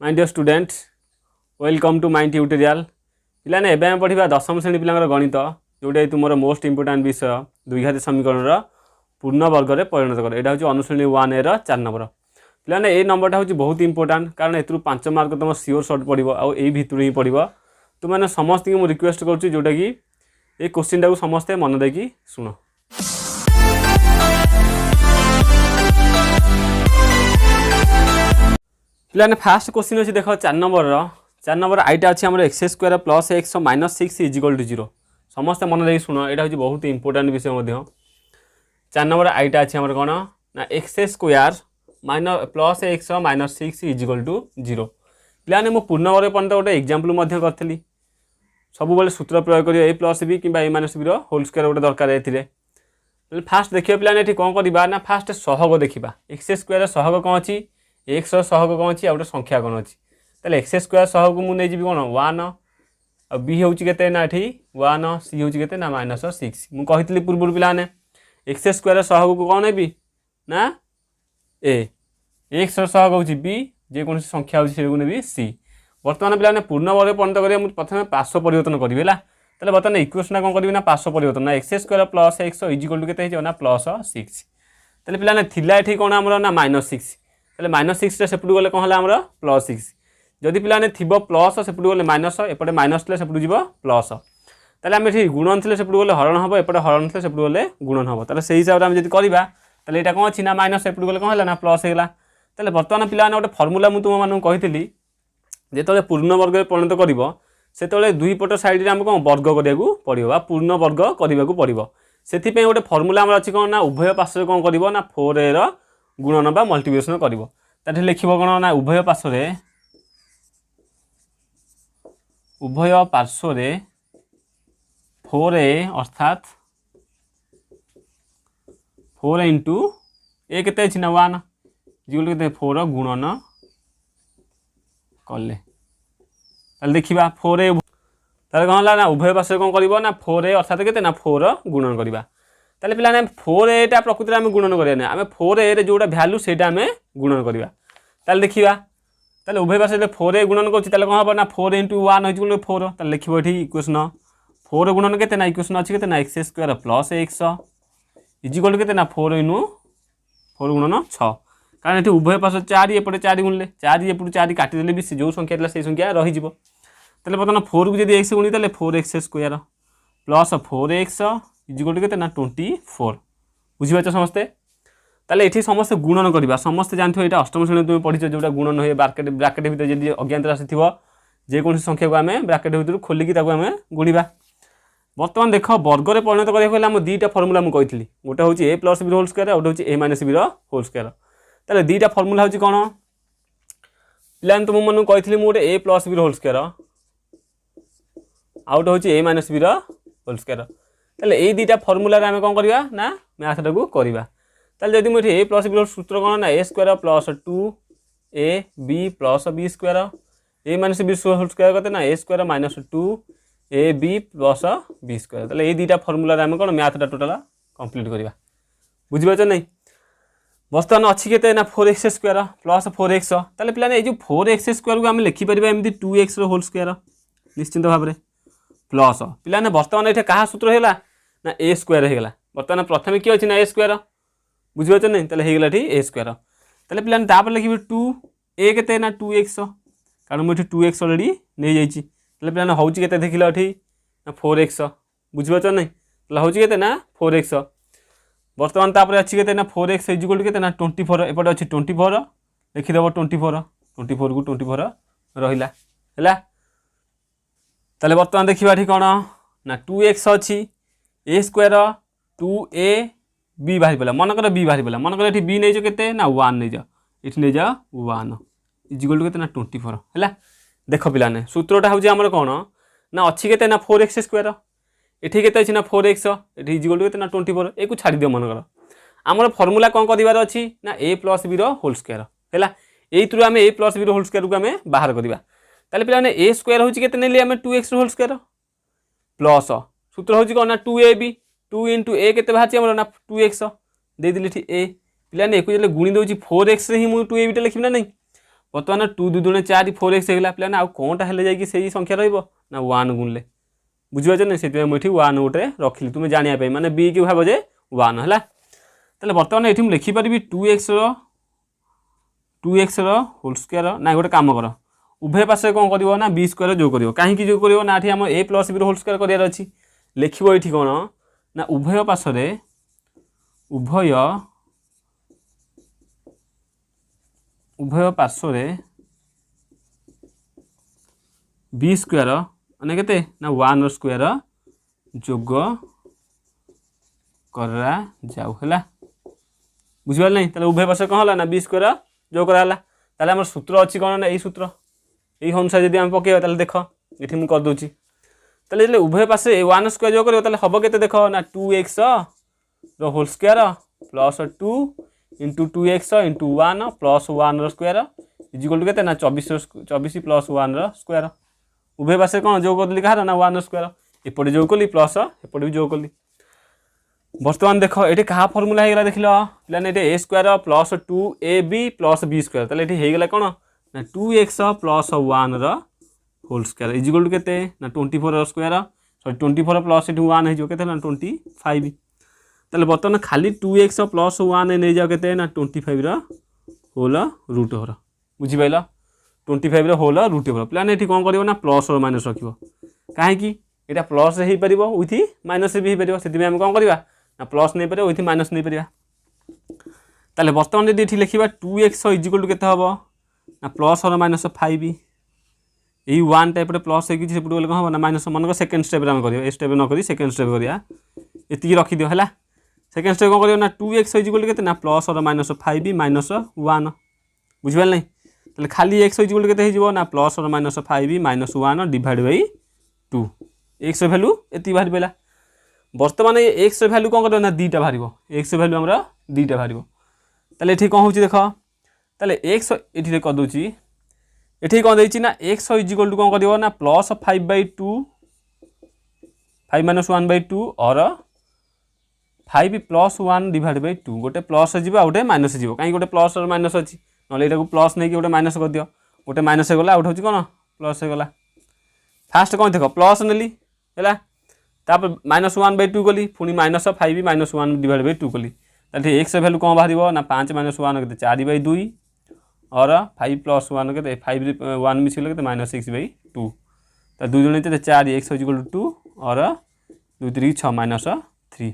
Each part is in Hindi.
My dear student welcome to my tutorial पिलाने एवं पढ़ा दशम श्रेणी पिला गणित जोटा तुम मोस्ट इंपोर्टाट विषय द्विघात समीकरण पूर्ण वर्ग में परिणत कर यहाँ हूँ अनुश्रेणी 1 ए 4 नंबर पिलाने ये नंबरटा हूँ बहुत इंपोर्टाट कारण ए 5 मार्क तुम सियोर सर्ट पड़ो आई भितर ही पड़ो तुमने समस्त की रिक्वेस्ट करुँच जोटा कि ये क्वेश्चन टाक समस्ते मन देकी शुण पिलाने फास्ट क्वेश्चन अच्छी देख 4 नंबर आईटा अच्छी आम x square plus x minus 6 equal to 0 समस्ते मन देखिए शुण यहाँ हूँ बहुत इंपोर्टाट विषय 4 नंबर आईटा अच्छी आम कौन ना x square minus plus x minus 6 equal to 0 पिलाने मुझे पूर्ण वर्ग पर्यंत गोटे एग्जाम्पल करी सब बेले सूत्र प्रयोग कर ए प्लस बी कि ए माइनस बी होल स्क्वायर गोटे दरकार ये फास्ट देखिए पिलाने ये कौन करवा ना फास्ट सहग देखा एक्स स्क्वायर सहग कौन अच्छी एक्स सहग कौन अच्छी गोटे संख्या कौन अच्छी तेल एक्स स्क्वायर सहग को मुझे कौन 1 आ बी हूँ के ना ये 1 सी हूँ के ना माइनस 6 मुझे पूर्व पिलाने एक्स स्क्वायर सहग को कौन नेबी ना ए एक्स सहग हूँ बी जेकोसी संख्या हूँ नेबी सी बर्तमान पिलाने पूर्ण वर्ग पर्यंत करेंगे मुझे प्रथम पार्श्व परिवर्तन करी है तेल बर्तमान इक्वेशन कौन करी ना पार्श्व परिवर्तन ना x square plus x equal to के ना प्लस 6 तेल पिलाने थिला ये कौन आमर ना माइनस 6 तेल माइनस 6 सेपटू गले कौन है आमर प्लस 6 जदि पिलाने थीब प्लस सेपटू गले माइनस एपटे माइनस थे सेपटू जीव प्लस तेल आम ये गुणन थे सेपटू गले हरण हम एपटे हरण थे सेपटू गले गुणन हम तेल से हिसाब से जब करवा तेल यहाँ कौन अच्छी ना माइनस सेपटू गले कौन है ना प्लस होगा तेल बर्तमान पिलाने गोटे फर्मूला मुझे तुम मानक कही जिते पूर्ण वर्ग में परिणत कर दुई पट साइड में कौन वर्ग कराया पड़ो पूर्ण वर्ग करने को पड़ो से गोटे फर्मूला अच्छी कौन ना उभय पार्श्व कौन कर ना 4a गुणन बा मल्टीप्लिकेशन कर लिख कौन ना उभय पार्श्व 4a अर्थात 4 इंटू ए के ना 1 जी के 4 गुणन कले देखा 4a ताले कौन है ना उभय पार्श्व कौन कर ना 4a अर्थात के ना 4 गुणन करवा ताले पिलाने 4a प्रकृति में गुणन करें आम 4a जोटा भैल्यू से गुणन करवा ताले देखा ताले उभय पार्श्व 4a गुणन कर कौन हम ना 4 इंटू 1 हो 4 ताले लिख ये इक्वेशन 4 गुणन के ना इक्वेशन अच्छी के ना x square plus x equal के ना 4 इंटू 4 गुणन 6 कारण ये उभय पार्श्व 4 एपटे 4 गुणले 4 एपटू 4 काटिदेले भी जो संख्या था से संख्या रही तेल बर्तमान 4 को जब एक्स गुणी तेल 4x square plus 4x is equal के ना 24 बुझीपार समस्ते ताले ये समस्ते गुणन करवा समस्ते जानते यहाँ अष्टम श्रेणी तुम पढ़ी जोटा गुणन हुए ब्राकेट ब्राकेट भर जब अज्ञात राशि थी जेको संख्या को आम ब्राकेट भर खोलिकी आम गुणवा बर्तमान देख वर्ग में परिणत कराया दुईटा फर्मूला मुझे कही गोटे हूँ ए प्लस बी होल स्क्वायर गोटे हूँ A minus B whole square ताले दुईटा फर्मूला हूँ कौन पिलाने तुम मन कही गोटे A plus B whole square out हूँ A minus B whole square ताले ये दुईटा फर्मूला आम कौन करवा ना मैथ टाक करवा ताले जदि मुझे ए प्लस बी सूत्र कौन ना A square plus 2 A B plus B square A minus B whole square करते ना A square minus 2 A B plus B square ताले ये दुईटा फर्मूला आम कौन मैथटा टोटाल कंप्लीट करवा बुझीपार नहीं बर्तमान अच्छी के ना 4x स्क्वायर प्लस 4x ताले पिलाने ये जो 4x स्क्वायर को आम लिखिपर एमती 2x होल स्क्वायर निश्चिंत भाव में प्लस पिलाने बर्तमान ये क्या सूत्र है ना ए स्क्वायर होगा बर्तमान प्रथम किए अच्छी ना ए स्क्वायर बुझीपार नहीं ताले होगा ये ए स्क्वायर ताले पिलाने तापर लिखी 2 ए के ना 2x कारण मुझे 2x अलरेडी नहीं जाइए ताले पिलाने हूँ के देख ली ना 4x बुझीपार नहीं ताले हूँ के ना 4x बर्तमान तापर अच्छी के ना 4x इजिकल के ना 24 एपटे अच्छी 24 लिखिदेव 24 को 24 रहा है ताले बर्तमान देखा ये कौन ना 2x अच्छी ए स्क्वायर 2a बी बाहरी पड़ा मनकर बी बाहरी पड़ा मनकर ये बी नहीं के ना 1 नहीं जाओ ये नहीं जाओ 1 इजिकल के ना 24 है देख पिलाने सूत्रटा हूँ आम कौन ना अच्छी के ना 4x स्क्वायर ये के ना 4x ये इजिकल के ना 24 एक छाड़ दियो मनकर आमर फर्मूला कौन कर अच्छी ना A plus B whole square है यू आम ए प्लस बी होल स्क्वायर को आम बाहर करवा ताले पिलाने ए स्क्वायर हूँ के आम 2x होल स्क्वायर प्लस सूत्र हूँ कौन ना 2ab 2 इंटू ए के बाहर ना 2x देदेली ए पिलाने एक गुणी दूसरी 4x ही मुझे 2ab लिखी ना नहीं बर्तमान 2 2 दूने 4 4x होगा पे आउ कौनटा हेल्ले जाकि से संख्या रहा 1 गुणले बुझीपार ना से मुझे 1 गोटे रखिली तुम्हें जानापी माने बी कि भाव जे 1 है तेल बर्तमान ये लिखिपारि 2x होल स्क्वायर ना गोटे कम कर उभय पार्श्व कौन कर ना बी स्क्वायर जो कर कहीं जो कर ना आम ए प्लस बी होल स्क्वायर करार अच्छी लिख ये कौन ना उभय पार्श्व बी स्क्वायर माने केते ना 1 स्क्वायर जोग करा जाऊ है बुझिपार नहीं ताले उभय पार्श्व कौन है ना बी स्क्वायर जो कराला ताले हमर सूत्र अच्छी कौन ना यही सूत्र यही अनुसार जब आम पकेबा ताले देख ये मुझे करदे ताले उभय पार्श्व 1 स्क्वायर जो कर हम के देख ना 2x whole square plus 2 into 2x into 1 plus 1 square equal to के ना 24 प्लस 1 स्क्वायर उभय पार्श्व कौन जो कर कह ना 1 स्क्वायर एपटे जो कली प्लस एपटे भी जो कली बर्तमान देख ये क्या फर्मूला होगा देख पे A square plus 2ab plus B square ताले ये होगा कौन ना 2x plus 1 whole square equal to के ना 24 स्क्वायर सॉरी 24 प्लस 1 हो ना 25 ताले बर्तमान खाली 2x प्लस 1 नहीं जाओ के ना 25 होल रूट ओवर बुझीपाल 25 होल रूट ओवर प्लान ये कौन कर प्लस और माइनस रख कहीं यहाँ प्लस हो पार विथ माइनस भी हो पार से आम कौन करवा ना प्लस नहीं पार विथ माइनस नहीं पार ताले बर्तमान यदि ये लिखा 2x इजिकल टू के ना प्लस और माइनस 5 यही 1 टाइप प्लस होगी गले कौन हम ना माइनस मन सेकेंड स्टेप आम कर स्टेप न कर सेकेंड स्टेप करा ये रखिद है सेकेंड स्टेप कौन कर ना 2x इजिकल टू के ना प्लस और माइनस 5 माइनस 1 बुझिपाल नहीं ताले खाली x इजिकल टू के ना प्लस और minus 5 minus 1 divide by 2 x value ये बाहर पाला बर्तमान ये एक्स भैल्यू कौन कर ना दीटा बाहर एक्स भैल्यू आम दीटा बाहर ताले ये कौन हो देख ताले एक्स ये करदे ये कौन देती ना एक्स इजिकल टू कौन कर ना प्लस 5/2 5 माइनस 1/2 और 5 प्लस 1 डिवाइड बाई 2 गोटे प्लस हो गोटे माइनस हो कहीं गोटे प्लस और माइनस अच्छी ना यहाँ प्लस नहीं कि गोटे माइनस कर दियो गोटे माइनस होगा आउट हो कौन प्लस होगा फास्ट कौन देख प्लस नेली है तापर माइनस 1/2 कली पुणी माइनस 5 माइनस 1 डिवाइड बाई 2 कली ताले एक्स भैल्यू कौन बाहर ना 5 माइनस 1 के 4/2 और 5 प्लस 1 के 5 1 मिसल के माइनस 6/2 तो 2 जन 4 एक्स इजिकल टू 2 और 2 3 6 माइनस 3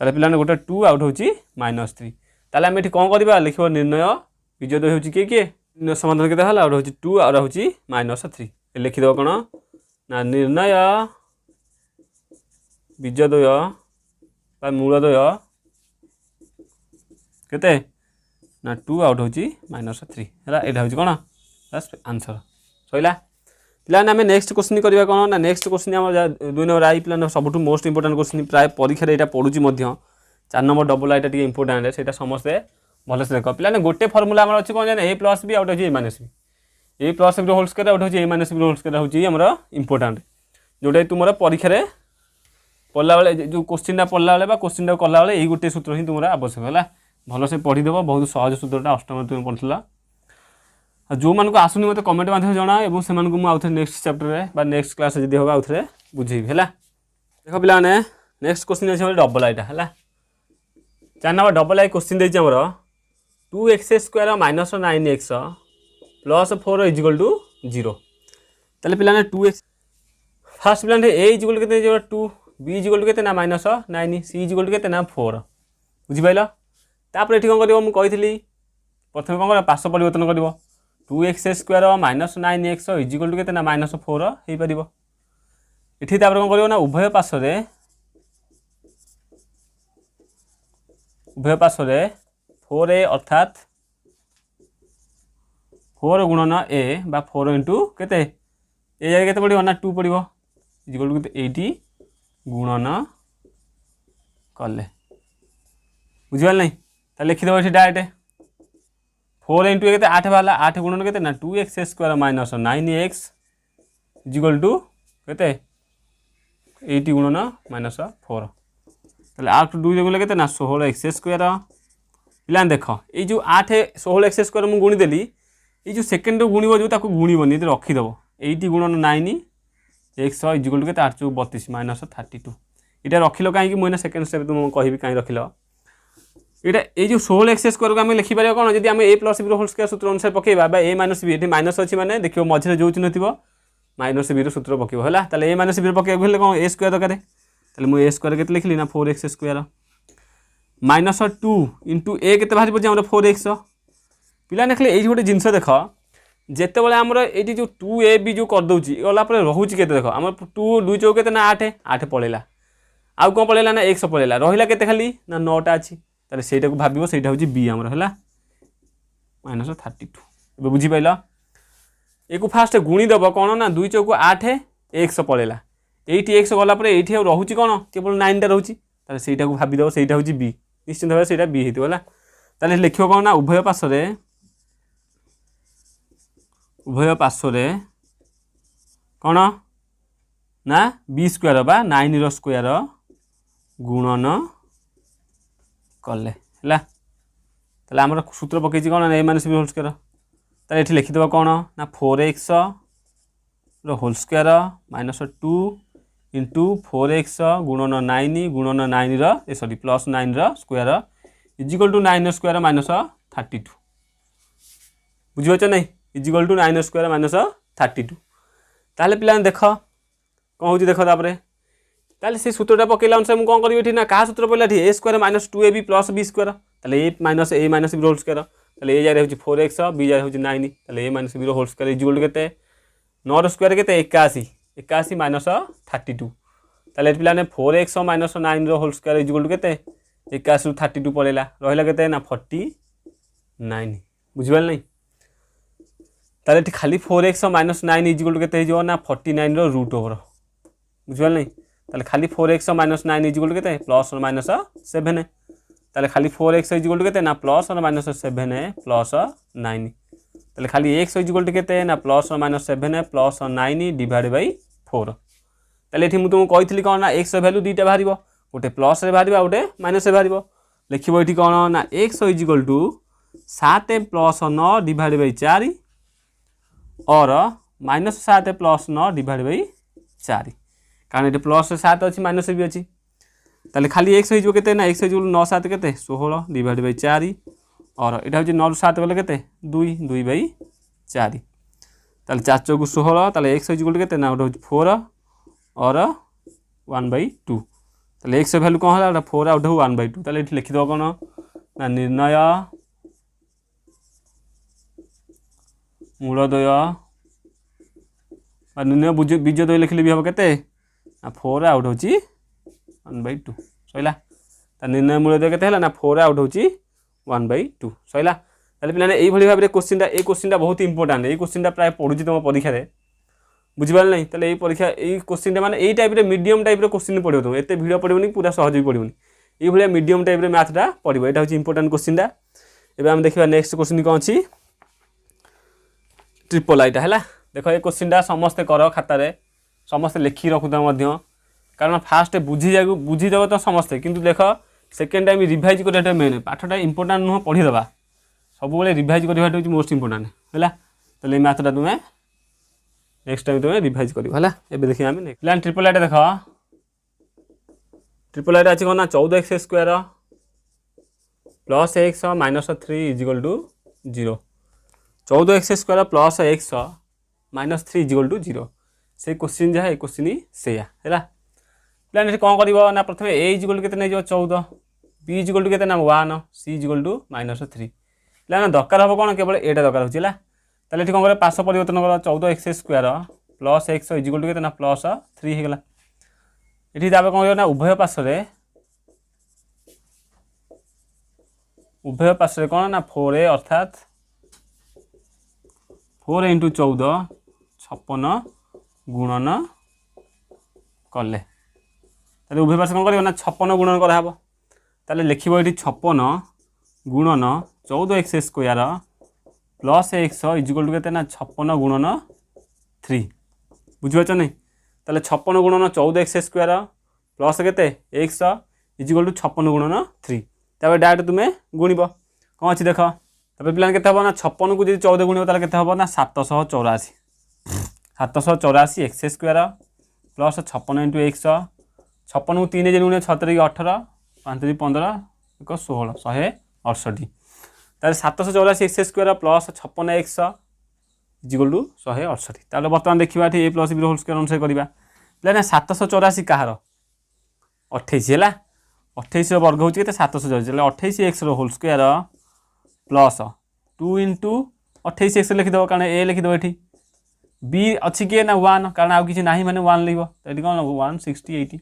ताले पिला गोटे 2 आउट हो -3 ताले आम ये कौन करवा लिख निर्णय विजय हो किए समाधान के आउट हो 2 और हो -3 लिखिद कौन ना निर्णय बीजद्वय मूलद्वय केते ना 2 आउट हो -3 है यहाँ हूँ कौन आंसर सैला पे आम नेक्स्ट क्वेश्चन करवा कौन ना नेक्स्ट क्वेश्चन आम 2 नंबर आई पे सब मोस्ट इंपोर्टाट क्वेश्चन प्राय परीक्षा यहाँ पड़ू 4 नंबर डबल आईटा टी इंपोर्टाट है समस्ते भलसे देख पे गोटे फर्मूला आम अच्छी कौन ए प्लस बी आउट हो A minus B A plus B whole square out हो A minus B whole square हो आमर इंपोर्टाट जोटा तुम परीक्षा पढ़ला बेले जो क्वेश्चन पढ़ला बेले क्वेश्चन कला बेले यही गोटे सूत्र ही तुम आवश्यक है भलसे पढ़ीदेव बहुत सहज सूत्रटा अष्टम तुम पढ़ला जो मान को आसुनी मत कमेंट माध्यम जना और से आउ थे नेक्स्ट चैप्टर नेक्स्ट क्लास जब हम आउ थे बुझेबी है देख पे नेक्स्ट क्वेश्चन अच्छे डबल आईटा है 4 नंबर डबल आई क्वेश्चन देती आमर 2x² minus 9x plus 4 is equal to 0 ताले पे 2x फास्ट पे ए इजिकल के 2 बी इजिकल टू के माइनस 9 सी इजिकल टू के 4 बुझिपाल तापर ये कौन कर मुझे प्रथम कौन कर पार्श्व परिवर्तन कर 2x² minus 9x is equal to के -4 हो पार ये कौन कर ना उभय पार्श्व 4a अर्थात 4 गुणन a बा 4 इंटू के जगह पड़ो ना 2 पड़ो इजिकल टू 80 गुणन कले बुझिपाल नहीं लिखिदेव ये डायरेक्ट 4 इंटू के 8 बाहर 8 गुणन के ना 2x² minus 9x is equal to के 80 गुणन -4 ताले 8 2 जगह के ना 16x² पिला देख ये जो 8 16x² मुझे गुणीदेली ये जो सेकेंड गुणव जो गुणबनी ये रखीदेव 8 गुणन 9 x इजिकल टू के 8 × 32 माइनस 32 ये रखिल कहीं मुझे सेकेंड स्टेप तुम कहि कहीं रखिल ये जो 16x² को आम लिखिपर कौन जब आम a + b होल स्क्वायर सूत्र अनुसार पकेबा a - b ये माइनस अच्छी मैंने देखिए मझे जो चिन्ह थी माइनस बी सूत्र पकेब है ताले a - b पकेबा कौन a² दरकार ताले मुझे a² के लिखली ना 4x² माइनस 2 × a के बाहर पड़े 4x पिला देखिए ये गोटे जिनस देख जिते बड़े आमर ये जो 2ab जो करदे गलापर रोचे के देख आम 2 2 चौक के 8 8 पलैला आउ कौन पलैला ना x पलैला रहा के खाली ना 9टा अच्छी ताले सेटा को भाव से बी आमर है माइनस 32 ए बुझीपाल एक फास्ट गुणीदेव कौन ना 2 चौक 8 x पलैला ये x गलापर ये रोचे कौन केवल 9टा रोचे ताले सेटा को भावीदेव से बी निश्चित भाव से बी होता है ताले लिख कौन ना उभय पार्श्व कौन ना b² बा 9 रो स्क्वायर गुणन कले है ताले आमर सूत्र पकई कौन a - b होल स्क्वायर ताले ये लिखिदेव कौन ना 4x whole square minus 2 × 4x गुणन 9 गुणन 9 sorry +9 square equal to 9 square minus 32 बुझीपाच नहीं इजिकल टू 9 स्क्वायर माइनस 32 ताले पिला देख कौन हो देख ताले से सूत्रटा पकेला अनुसार मुझे कौन करी ना क्या सूत्र पड़ा a² - 2ab + b² ताले a - b होल स्क्वायर ताले a जाए 4x b जाए 9 ताले a - b whole square equal to के 9 स्क्वायर के 81 81 माइनस 32 ताले पिला 4x - 9 whole square equal to के 81 ରୁ 32 पलैला रहा के ना 49 बुझिपाल नहीं ताले खाली 4x - 9 इजिकल टू के ना 49 रो रूट ओवर बुझिपाल नहीं ताले खाली 4x - 9 इजिकल टू के +/- 7 ताले खाली 4x इजिकल टू के ना +/- 7 + 9 ताले खाली x इजिकल टू के ना +/- 7 + 9 डिवाइड बाय 4 ताले ये मुझे कही कौन ना x भैल्यू दुईटा बाहर गोटे प्लस रे बाहर गोटे माइनस रे बाहर लिख ये कौन ना x equal to 7 + 9 divide by 4 और -7 + 9 डिवाइड बाय 4 कारण ये प्लस 7 अच्छी माइनस भी अच्छी ताले खाली x हो ना x 9 7 के 16 डिवाइड बाय 4 और यहाँ हूँ 9 ରୁ 7 गले के 2 2 बाय 4 ताले 4 चौक 16 ताले x इजिकल टू के ना गोटे 4 और 1/2 ताले x भैल्यू कौन है 4 आउट 1/2 ताले ये लिखिद कौन ना निर्णय मूलद्वय निर्णय बीजद्वय लिखले भी हम के 4 आउट होची 1/2 सैला निर्णय मूलद्वय के ना 4 आउट होची 1/2 सैला ताले पिलाने एई भली भाबरे क्वेश्चनटा बहुत इंपोर्टेंट ये क्वेश्चनटा प्राय पढुची तुम परीक्षा रे बुझिपाल नहीं ताले परीक्षा ये क्वेश्चन माने ये टाइप रे मीडियम टाइप रे क्वेश्चन पड़ो तुम एते भिडियो पड़ोनी पूरा सहज भी पड़ोनी ये भलिया मीडियम टाइप रे मैथटा पड़ो एटा होची इंपोर्टेंट क्वेश्चनटा एबे हम देखिबा नेक्स्ट क्वेश्चन कौन अछि ट्रिपल आईटा हैला देखो ये क्वेश्चनटा समस्त कर खाता रे समस्त लिखि रखुता मध्य कारण फास्ट बुझीदेव तो समस्ते किंतु देख सेकेंड टाइम रिवाइज करवाटा मेन पाठटा इंपोर्टेंट नुह पढ़ीदेवा सब रिवाइज करवाटा होची मोस्ट इंपोर्टेंट हैला ताले मैथटा तुम्हें नेक्स्ट टाइम तुम्हें रिवाइज कर एबे देखिए आम प्लान ट्रिपल आईटा देख ट्रिपल आईटा अच्छी कौन ना 14x² + x - 3 equal to 0 14x² + x - 3 equal to 0 से क्वेश्चन जहाँ ये क्वेश्चन से है प्लान कौन कर ना प्रथम a इजिकल टू के 14 b इजिकल टू के 1 c इजिकल टू -3 प्लान दरकार हम कौन केवल एटा दरकार हो ताले कौन कर पार्श्व परिवर्तन कर 14x² + x इजिकल टू के ना +3 होगा ये कौन ना उभय पार्श्व कौन ना 4a अर्थात 4 × 14 56 गुणन कले उभय पार्श्व कौन कर ना 56 गुणन कराब ताले लिख ये 56 गुणन 14x² + x इजिकल टू के ना 56 गुणन 3 बुझीपाच नहीं ताले 56 गुणन 14x² प्लस के x इजिकल टू 56 गुणन 3 तब डायरेक्ट तुम्हें गुणब कौन अच्छी देख तापर पिलाने केते हबो ना 56 को जदि 14 गुणिबो ताले केते हबो ना 784 784 x square plus 56 into x 56 को 3 गुणिबो 6 3 18 5 3 15 1 16 168 ताले 784 x square plus 56 x equal to 168 ताले वर्तमान देखिबा a plus B whole square अनुसार करिबा पिलाने 784 कहार 28 है 28 वर्ग हूँ के 784 28 x whole square plus 2 into 28 X लिखिदेव कारण ए लिखिदेव ये बी अच्छी किए ना 1 कारण आउ कि ना मैंने 1 लिख तो कौन 168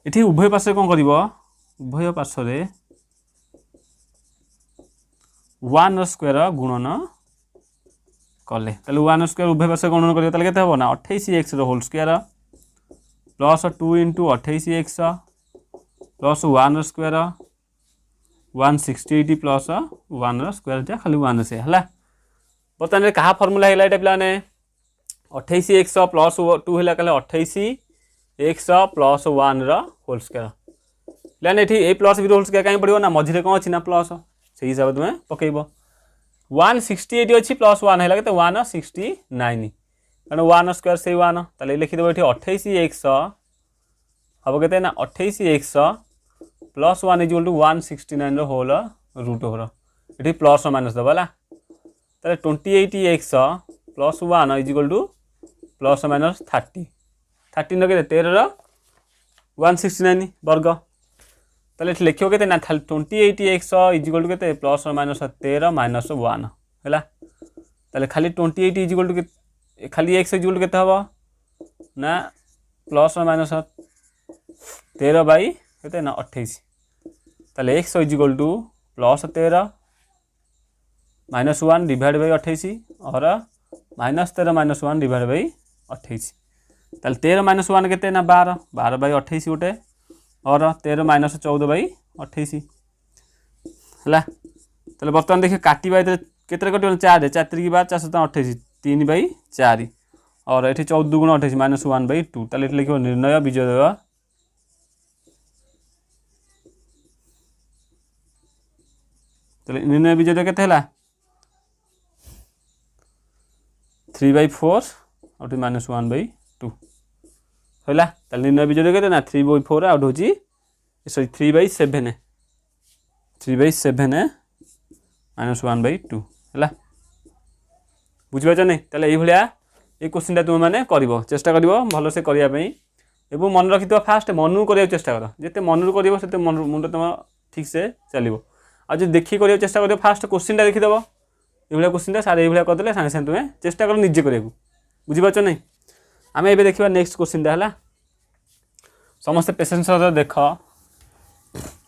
ये उभय पार्श्व कौन कर उभय पार्श्व 1 स्क्वायर गुणन कले 1 स्क्वायर उभय पार्श्व गुणन करेंगे के हम ना 28 x whole square plus 2 into 28 x plus 1 square 168 plus 1 square जा खाली 1 से है बर्तमान क्या फर्मूला है ये पे 28 एक्स प्लस 2 है कहले 28 एक्स प्लस 1 होल स्क्वायर प्लान ये a plus B whole square कहीं पड़ो ना मझे कौन अच्छी ना प्लस से हिसाब से तुम्हें पकईब 168 अच्छी प्लस 1 है तो 169 कारण 1 स्क्वायर से 1 ताले लिखिदेव ये 28 एक्स हम के 28 x plus 1 equal to 169 whole root over ये प्लस माइनस दबा है 28 x plus 1 equal to plus minus 30 13 के 13 169 वर्ग ताले लिखो के 28 एक्स इक्वल टू के प्लस माइनस 13 माइनस 1 है ताले खाली 28 इक्वल टू खाली एक्स इक्वल टू के हम ना प्लस माइनस 13 बाई के ना 28 ताले x equal to plus 13 minus 1 divide by 28 और माइनस 13 माइनस 1 डिवाइड बाई 28 ताले 13 माइनस 1 के ना 12 12 बाई 28 गोटे और 13 माइनस 14 बाई 28 है ताले बर्तमान देखिए काटिबा के कटे 4 4 3 बार 428 3 बाई 4 और ये 14 गुण 28 माइनस 1 बाई 2 ताले लिखो निर्णय विजय निर्णय विजय के 3/4 और माइनस 1/2 है निर्णय विजय के ना 3/4 आउट हूँ सॉरी 3/7 माइनस 1/2 है बुझीपार नहीं ताले ये क्वेश्चन तुम मैंने कर चेष्टा कर भल से करने मन रखी फास्ट मन कर चेष्टा कर जिते मन कर मुंड तुम ठीक से चलो आज देखिए कर चेष्टा कर फास्ट क्वेश्चन देखीदेव ये क्वेश्चन सारे ये करदे सागे सागे तुम्हें चेष्टा कर निजे करने बुझीपार नहीं आम ए देखा नेक्स्ट क्वेश्चन है समस्त पेसेंस देख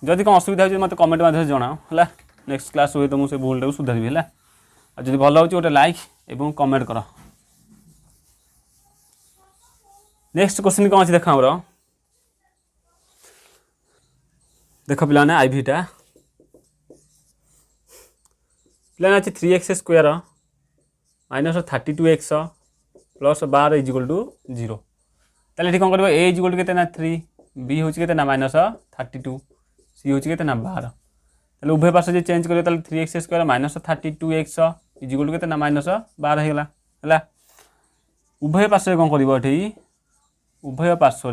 जदि कौन असुविधा हो मत कमेंट मध्य जनाओ है नेक्स्ट क्लास हुए तो मुझे भूल टाक सुधारी है जब भल हो गोटे लाइक और कमेंट कर नेक्स्ट क्वेश्चन कौन अच्छी देख आमर देख पे आईटा पे अच्छे 3x square minus 32x plus 12 equal to 0 ताले ये कौन कर ए इक्वल टू के 3 बी हूँ के माइनस 32 सी हूँ के 12 ताले उभय पार्श्व जो चेंज कर 3x square minus 32x equal to के माइनस 12 होगा है उभय पार्श्व कौन कर उभय पार्श्व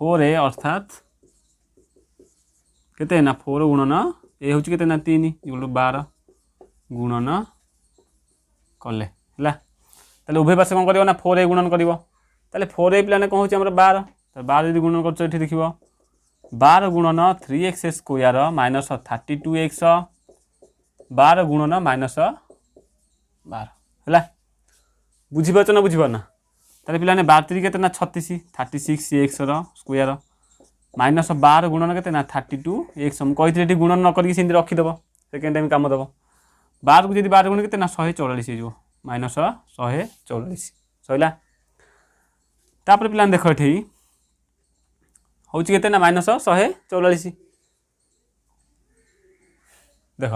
4a अर्थात के 4 गुणन ए हूँ के 3 इक्वल टू 12 गुणन कले है उभय पार्श्व कौन कर 4a गुणन कर 4a पे कौन हो 12 12 यदि गुणन कर देख 12 गुणन 3x स्क्वायर माइनस 32x 12 गुणन माइनस 12 है बुझीपार ना बुझीपार ना ताले पे 12 3 के 36 36x स्क्वायर माइनस 12 गुणन के 32x हम कही गुणन न करके रखीदेव सेकेंड टाइम कम दब 12 को जब 12 गुण के 144 हो माइनस 144 सैला तापर पे देख ये हूँ के माइनस 144 देख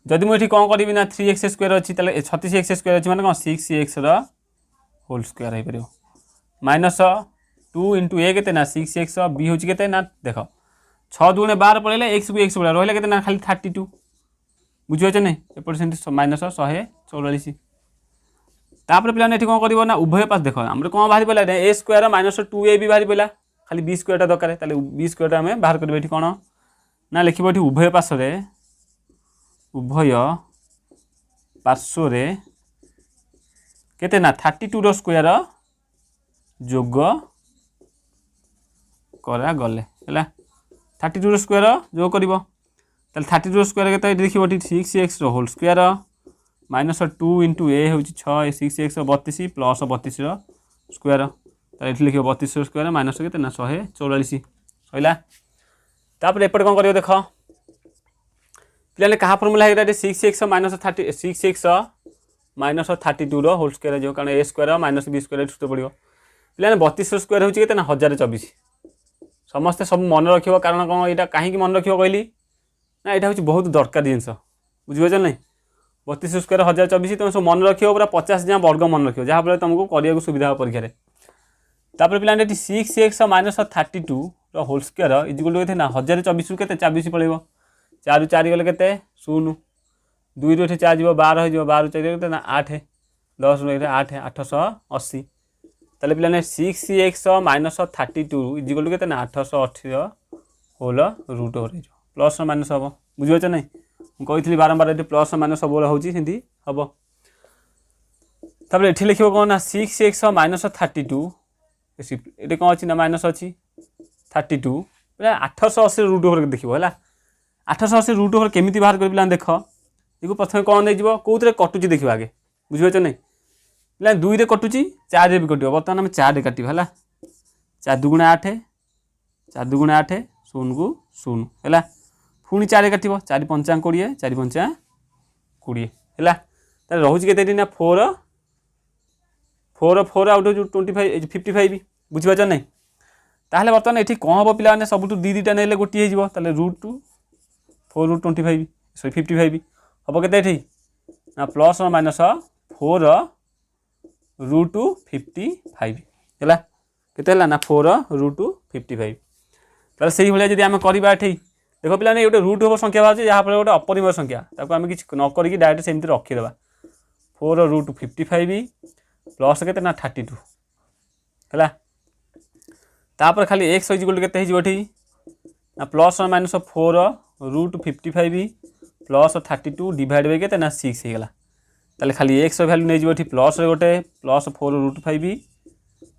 जदि मुझे कौन करी ना 3x स्क्वायर अच्छी 36x स्क्वायर अच्छी मैंने कौन 6x होल स्क्वायर हो पार माइनस 2 इंटू ए के 6x बी हूँ के देख 6 दुगुणे 12 पड़े एक्स को एक्स पड़ा रहा के खाली 32 बुझे नहीं एपटे से माइनस 144 तापर पे ये कौन कर उभय पास देख आम कौन बाहर पड़ा ए स्क्वायर माइनस 2a भी बाहर पड़ा खाली बी स्क्वायर दरकार बी स्क्वायर आम बाहर करें ये कौन ना लिख उभय पार्श्व केते ना 32 स्क्वायर जोग करा गले है 32 स्क्वायर जो कर 32 स्क्वायर के देखिए 6x whole square minus 2 into A हूँ 6 6x 32 प्लस 32 स्क्वायर ये लिखे 32 स्क्वायर माइनस के 144 सैला तापर एपटे कौन कर देख पे क्या फर्मूला है 6x minus 6x minus 32 whole square जो कारण ए स्क्वायर माइनस बी स्क्वायर सूत्र पड़ो पे 32 स्क्वायर हूँ के 1024 समस्ते सब मन रख कारण कौन यहाँ कहीं मन रख कहली ना यहाँ हूँ बहुत दरकार जिनस बुझीपार नहीं 32 स्क्वायर 1024 तुम सब मन रख पूरा 50 जहाँ वर्ग मन रख जहाँफल तुमको करने सुविधा परीक्षा तापर पे 6x minus 32 whole square is equal के ना 1024 के 24 पड़ो 4 4 गले के 0 2 रू 4 जी 12 हो 12 4 ना 8 10 8 880 ताले पे 6x माइनस 32 इजिकल के 818 होल रूट हो प्लस माइनस हम बुझे नहीं मुझे बारंबार ये प्लस माइनस सब होती हम तापर ये लिख कौन ना 6x माइनस 32 ये कौन अच्छी ना माइनस अच्छी 32 880 रूट ओवर देखिए है 880 रूट ओवर केमी बाहर कर पे देख ये प्रथम कौन नहीं कौन कटुची देखिए आगे बुझे नहीं पे 2 कटुची 4 भी कटो बर्तमान आम 4 काटा है 4 दुगुणे 8 4 दुगुणे 8 0 को 0 है पुणी 4 काट 4 5 20 4 5 20 है रोच के ना 4 4 4 आउट 25 55 बुझीपार नहीं ताहले बर्तमान ये कौन हम पे सब दीटा ना गोटे हो रूट 2 4 रूट 25 सॉरी 55 हम के ना प्लस माइनस 4 रूट 55 है केते ना 4 रूट 55 ताले से भाई जब आम करवा ये देख पे गोटे रूट ओवर संख्या बाहर जहाँ गोटे अपरिमेय संख्या आम किसी न करके डायरेक्ट सेमती रखीदे 4 रूट 55 प्लस के 32 है तापर खाली एक्स इजिकल के ना plus minus 4 root 55 plus 32 divide by के 6 होगा ताले खाली एक्स वैल्यू नहीं जी प्लस गोटे plus 4 root 5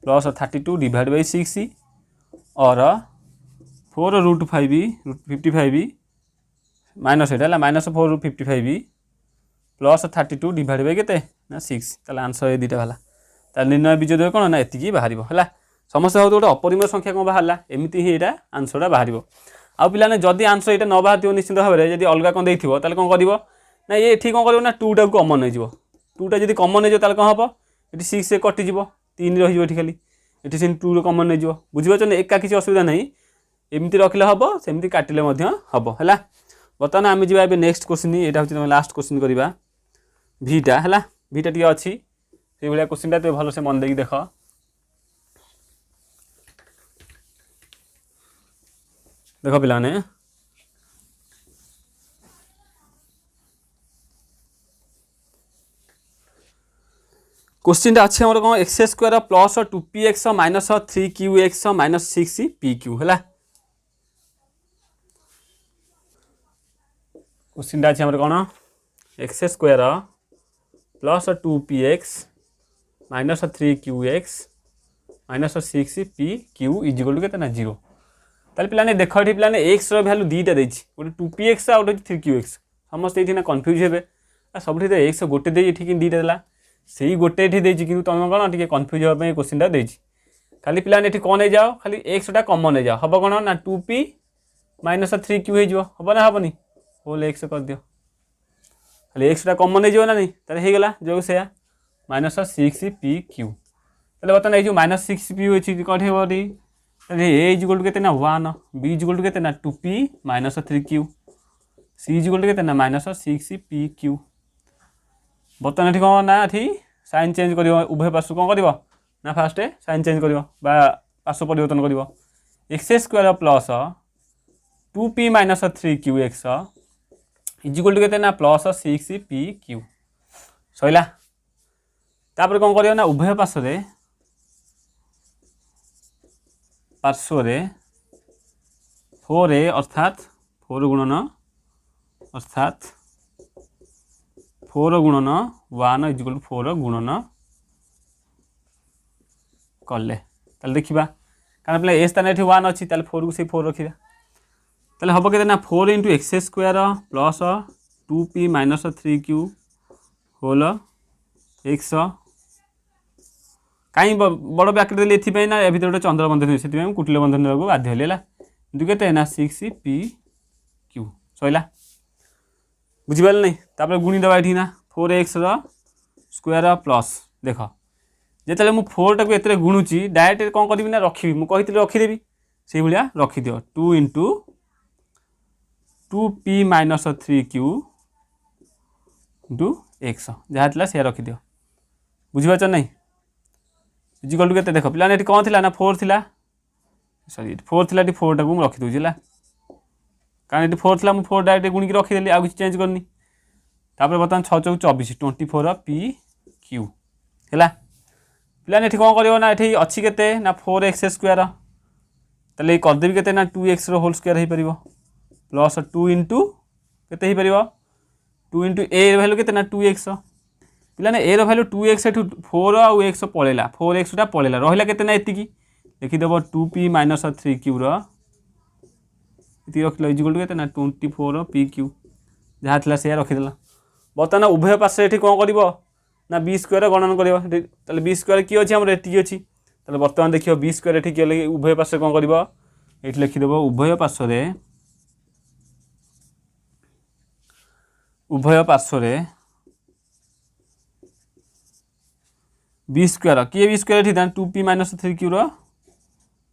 plus 32 divide by 6 और 4 रूट 5 रूट 55 माइनस है minus 4 root 55 plus 32 divide by के ना 6 ताले आंसर ये दुटा बाहर निर्णय बीजोदय कौन ना एति बाहर है समस्या हो गोटे अपरिमेय संख्या कौन बाहर एमती ही यहाँ आंसरटा बाहर आउ पे जदि आंसर यहाँ न बाहर निश्चित भाव में जब अलग कौन देखिए कौन कर ना ये ठीक कौन कर 2 टा कमन हो 2 टा जब कमन हो कौन हम ये 6 से कटिज 3 रही खाली ये से 2 कमन हो बुझीपार एका किसी असुविधा नहीं एमती रखिले हम सेमती काटिले हम है बर्तमान आम जा नेक्स्ट क्वेश्चन यहाँ हूँ लास्ट क्वेश्चन करवा भीटा है भीटा टी अच्छी से भाया क्वेश्चन तो भल से मन देख देख देख पे क्वेश्चन अच्छे हमारे कौन x square plus 2px minus 3qx minus 6pq है क्वेश्चन अच्छे हमारे कौन x square plus 2px minus 3qx minus 6pq equal के 0 ताले पे देख ये पे एक्स रैल्यू दुईटा देती गोटे 2px आ गोटे 3qx समस्त ये कन्फ्यूज हे सब एक्स गोटे दे दुईटा देला से गोटे ये कि तुम कौन टे कन्फ्यूज हाँपाई क्वेश्चन टा देती खाली पे कौन नहीं जाओ खाली एक्सटा कमन नहीं जाओ हम कौन ना 2p माइनस 3q हम ना हेनी होल एक्स कर दियो खाली एक्सटा कमन नहीं ना नहीं ताले होगा जो से माइनस 6pq ताले बर्तमान ये माइनस 6p अच्छी कौन ए इजिकल टू के 1 बी इजिकल टू के 2p माइनस 3q सी इजिकल टू के माइनस 6pq बर्तमान ये कौन ना ये साइन चेंज कर उभय पार्श्व कौन कर ना फास्ट साइन चेंज कर पार्श्व परिवर्तन कर x square plus 2p minus 3qx equal to के प्लस 6pq सैला तापर कौन करियो ना उभय पार्श्व 4a अर्थात 4 गुणन 1 इजिकल टू 4 गुणन कले ताले देखिबा कारण पे ए स्थान ये 1 अच्छी 4 को से 4 रखिबा ताले हम के 4 into x square plus 2p minus 3q whole x कहीं बड़ ब्रैकेट देली एथि ना ए भीतर गोटे चंद्र बंधन से कुटिल बंधन देवाक बाध्य होली है के ना 6pq सैला बुझिपारे नहीं तापर गुणी दबा ये ना 4x स्क्वायर प्लस देख जिते मुझे 4 टाक एत गुणुची डायरेक्ट कौन करी ना रखी मुझे रखीदेवी से भाया रखीद 2 into 2p minus 3q into x जहाँ थी से रखीद बुझीपार नहीं इजिकल टू के देख पे कौन थी ना 4 थी सॉरी 4 थी 4 टाक मुझे रखीदे कारण ये 4 थी मुझे 4 डायरेक्ट गुणिक रखीदेली आगे चेंज करनी बर्तमान 6 चौक 24 24pq है पे कौन कर ना ये अच्छी के ना 4x स्क्वायर ताले करदेवी के ना 2x होल स्क्वायर हो पार प्लस 2 इंटू के 2 इंटू ए भैल्यू के ना 2x पे ए भैल्यू 2x 4 आउ x पलैला 4x पलैला रहा के एतिकी लिखिदेव 2p माइनस 3q ये रख इजिकल टू के 24pq जहाँ थी से रखीदे बर्तमान उभय पार्श्व ये कौन कर ना बी स्क्वायर गणन कर बी स्क्वायर किए अच्छी आम एति अच्छी बर्तमान देखिए बी स्क्वायर ये किए उभय पार्श्व कौन कर ये लिखिदेव उभय पार्श्व बी स्क्वायर किए बी स्क्वायर ठीक 2p minus 3q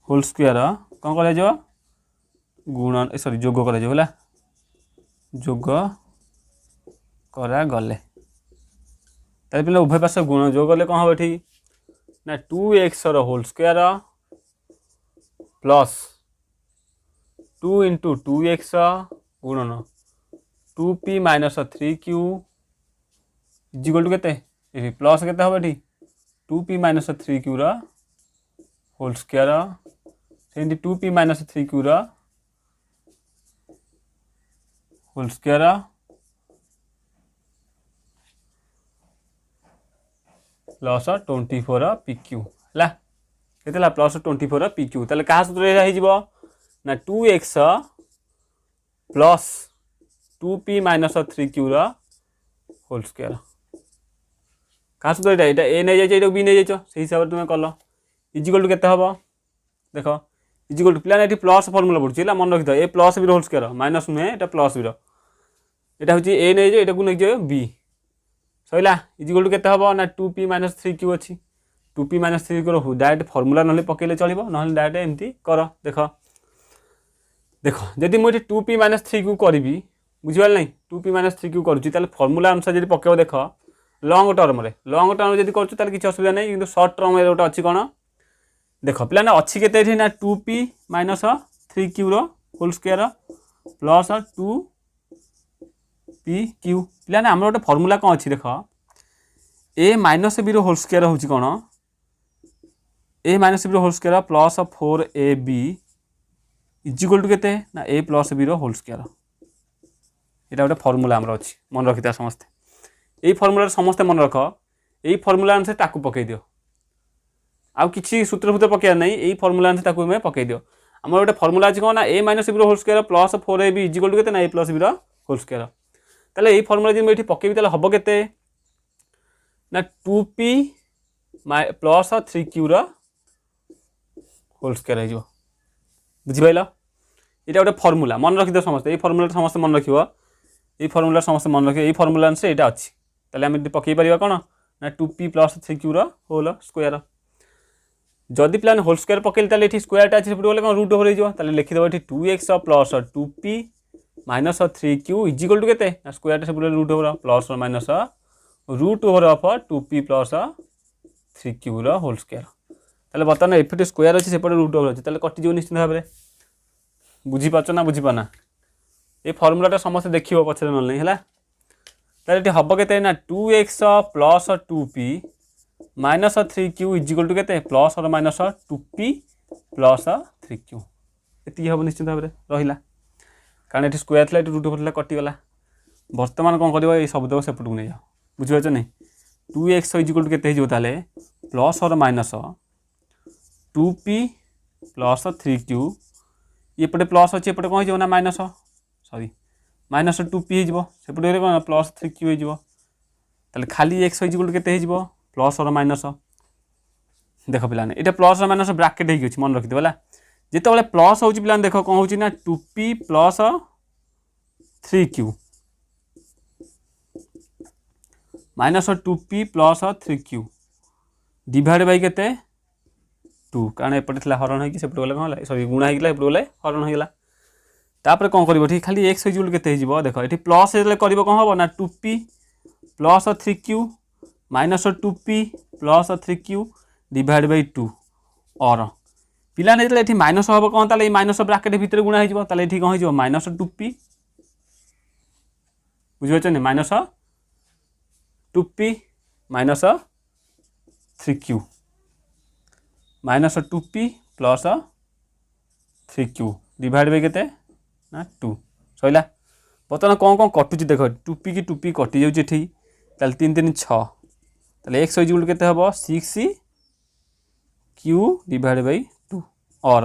whole square कौन कर गुणन सॉरी जोग कर जोग करागले पे उभय पार्श्व गुण जो गले कौन हम ये ना 2x whole square plus 2 into 2x गुणन 2p minus 3q equal to के प्लस के हम ये 2p minus 3q whole square से 2p minus 3q whole square plus 24pq है के प्लस 24pq ताले क्या सूत्र हो ना 2x plus 2p minus 3q whole square क्या सूत्र ये ए नहीं जाए बी नहीं जाइए से हिसाब से तुम्हें कल इजिकल टू के हम देख इजिकल टू पे प्लस फर्मूला पड़े मन रखी A plus B whole square minus नुहे ये प्लस बी यहाँ हूँ ए नहीं जाए नहीं जाए बी सैला इजिकल टू के हम ना 2p माइनस 3q अच्छी 2p minus 3q direct formula ना पकड़े चलो ना डायरेक्ट एमती कर देख देख जदि मुझे 2p माइनस 3q करी बुझे नहीं 2p माइनस 3q करुँच फर्मूला अनुसार जब पकेब देख लंग टर्म जब कर किसी असुविधा नहीं कि सर्ट टर्म गोटे अच्छी कौन देख पे अच्छी के ना 2p minus 3q whole square plus 2pq पे आम गोटे फर्मूला कौन अच्छी देख A minus B whole square हूँ कौन A minus B whole square plus 4ab equal to के ना A plus B whole square यहाँ गोटे फर्मूला आमर अच्छी मन रखी था समस्ते यही फर्मूला समस्ते मन रख यही फर्मूला अनुसार ताकू पकई दियो आउ किसी सूत्र फूत्र पकड़ नहीं यही फर्मूला अनुसार पकई दियो आम गोटे फर्मूला अच्छी कौन ना A minus B whole square plus 4ab equal to के ना A plus B whole square ताले यही फर्मूला जब मुझे पकेबी ताले हम के ना 2p plus 3q whole square हो बुझिपाल ये गोटे फर्मूला मन रखिद समस्त ये फर्मूला समस्त मन रख ये फर्मूला समस्त मन रख ये फर्मूला अनुसार यहाँ अच्छी ताले आम पकई पार कौन ना 2p plus 3q whole square जदि प्लान होल स्क्वायर पकड़े ये स्क्वायर अच्छे गले कौन रूट ओवर हो लिखिदेव ये 2x plus 2p minus 3q equal to के स्क्वायर सब root over plus minus root over of 2p plus 3q whole square ताले बर्तमान एपटे स्क्वायर अच्छे सेपटे रूट ओवर अच्छे कटिज निश्चित भाव में बुझीपार ना बुझीपाना ये फर्मूलाटा समस्त देखिए पचर ना है ये हम के ना 2x plus 2p minus 3q equal to के प्लस और माइनस 2p प्लस 3q ये हम निश्चित भाव में रहा कारण ये स्क्वायर थी रूट ओवर कटिगला बर्तमान कौन कर ये सब सेपट को नहीं जाओ बुझीपार नहीं 2x इजिकल टू के प्लस और माइनस 2p प्लस 3q एपटे प्लस अच्छे एपटे कौन हो माइनस सॉरी माइनस 2p होपटे कौन प्लस 3q हो खाली एक्स इजिकल टू के प्लस और माइनस देख पिलाने ये प्लस और माइनस ब्राकेट हो मन रखिद है जिते प्लस हो पिलाने देख कौन हो 2p plus 3q minus 2p plus 3q divide by के 2 कारण एपटे हरण होगी सेपटे गले कौन सॉरी गुणा होगा एपटे गले हरण होगा तापर कौन कर खाली एक्स इजिकल के देख ये प्लस कर कौन हम ना 2p plus 3q minus 2p plus 3q divide by 2 और पिलाने ये माइनस हम कौन ताले माइनस ब्राकेट भितर गुणा हो कौन हो माइनस 2p बुझे minus 2p minus 3q minus 2p plus 3q divide by के ना 2 सैला बर्तमान कौन कौन कटुची देख 2p की 2p कटि जाऊँगी ताल 3 3 6 ताल एक्स इजिकल के हम 6q डिवाइड बाई 2 और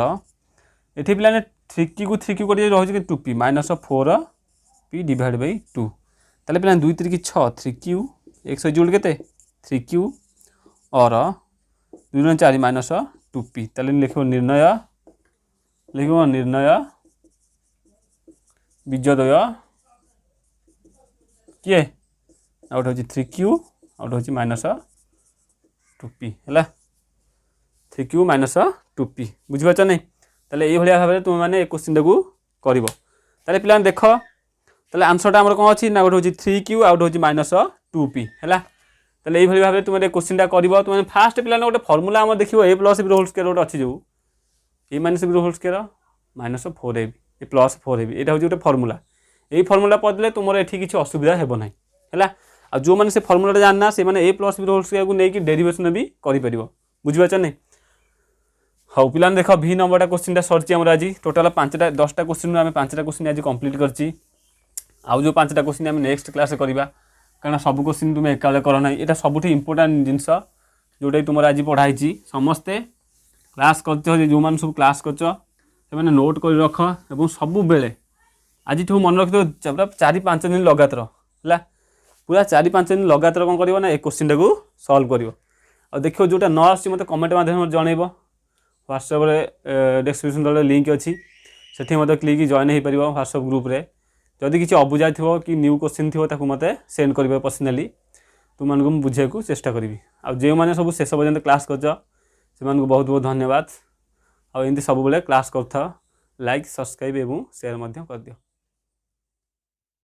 ये पिलाने 3q को 3q कटि रही 2p minus 4p divide by 2 ताल पिलाने 2 3 6 3q एक्स इजिकल के 3q और 2 4 माइनस 2p ताल लिख निर्णय बीजद्वय किए आउट हूँ 3q आउट हूँ माइनस 2p है 3q माइनस 2p बुझीपार नहीं ताले ये भाव में तुम मैंने क्वेश्चन को कर पे देख ताले आंसरटा आम कौन अच्छी ना गोटे हूँ 3q आउट हूँ माइनस 2p है ताले ये भाव में तुम क्वेश्चन कर तुम फास्ट पे गोटे फर्मूला आम देख A plus B whole square गोटे अच्छी जो A minus B whole square minus 4ab ये प्लस 4ab यहाँ हूँ गोटे फर्मूला यही फर्मूला पढ़ले तुम ये किसी असुविधा हे ना है आ जो मैंने से फर्मूला जानना से मैंने ए प्लस बी होल स्क्वायर को लेकिन डेरिवेशन भी कर बुझीपार नहीं हाँ पिलाने देख भी नंबरटा क्वेश्चन सरची आम आज टोटाल 5टा 10टा क्वेश्चन आम 5टा क्वेश्चन आज कंप्लीट करची आउ जो 5टा क्वेश्चन आम नेक्स्ट क्लास करवा कारण सब क्वेश्चन तुम एका कर ना यहाँ सब इंपोर्टाट जिनस जोटा तुम आज पढ़ाई समस्ते क्लास कर जो मैंने सब क्लास कर नोट कर रख और सब बेले आज मन रखिद पूरा 4-5 दिन लगातार है पूरा 4-5 दिन लगातार कौन कर ना क्वेश्चन को सल्व कर देखो जोटा न आस मत कमेंट मध्यम जनइब व्हाट्सएप डिस्क्रिप्शन तले लिंक अच्छी से क्लिक जॉइन हो पार व्हाट्सएप ग्रुप रे जदि किसी अबुझा थो कि न्यू क्वेश्चन थो ताकू मत सेंड कर पर्सनाली तुमको बुझे चेष्टा करी आ जो मैंने सब शेष पर्यंत क्लास कर बहुत बहुत धन्यवाद आमती सब क्लास कर लाइक सब्सक्राइब और शेयर कर दियो।